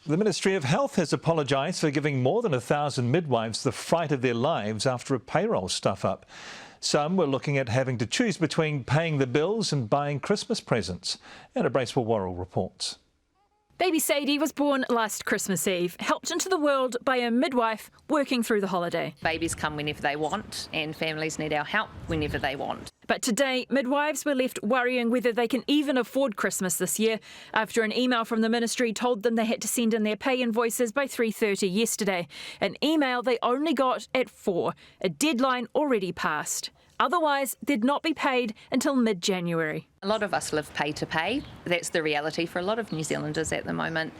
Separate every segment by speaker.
Speaker 1: The Ministry of Health has apologised for giving more than 1,000 midwives the fright of their lives after a payroll stuff-up. Some were looking at having to choose between paying the bills and buying Christmas presents. Anna Bracewell-Worrell reports.
Speaker 2: Baby Sadie was born last Christmas Eve, helped into the world by a midwife working through the holiday.
Speaker 3: Babies come whenever they want and families need our help whenever they want.
Speaker 2: But today, midwives were left worrying whether they can even afford Christmas this year after an email from the ministry told them they had to send in their pay invoices by 3:30 yesterday. An email they only got at 4, a deadline already passed. Otherwise, they'd not be paid until mid-January.
Speaker 3: A lot of us live pay to pay. That's the reality for a lot of New Zealanders at the moment.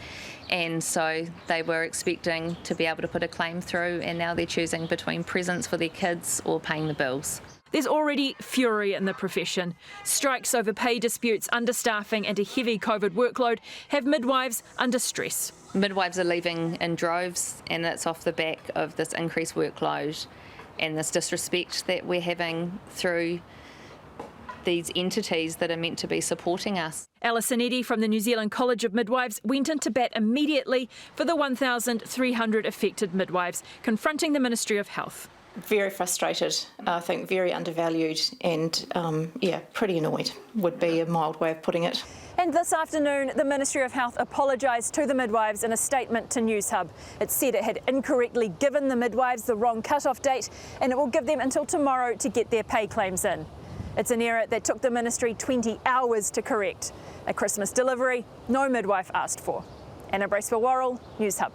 Speaker 3: And so they were expecting to be able to put a claim through, and now they're choosing between presents for their kids or paying the bills.
Speaker 2: There's already fury in the profession. Strikes over pay disputes, understaffing and a heavy COVID workload have midwives under stress.
Speaker 3: Midwives are leaving in droves, and it's off the back of this increased workload and this disrespect that we're having through these entities that are meant to be supporting us.
Speaker 2: Alison Eddy from the New Zealand College of Midwives went into bat immediately for the 1,300 affected midwives, confronting the Ministry of Health.
Speaker 4: Very frustrated, I think very undervalued and, pretty annoyed would be a mild way of putting it.
Speaker 2: And this afternoon, the Ministry of Health apologised to the midwives in a statement to Newshub. It said it had incorrectly given the midwives the wrong cut-off date and it will give them until tomorrow to get their pay claims in. It's an error that took the ministry 20 hours to correct. A Christmas delivery no midwife asked for. Anna Bracewell-Worrell, Newshub.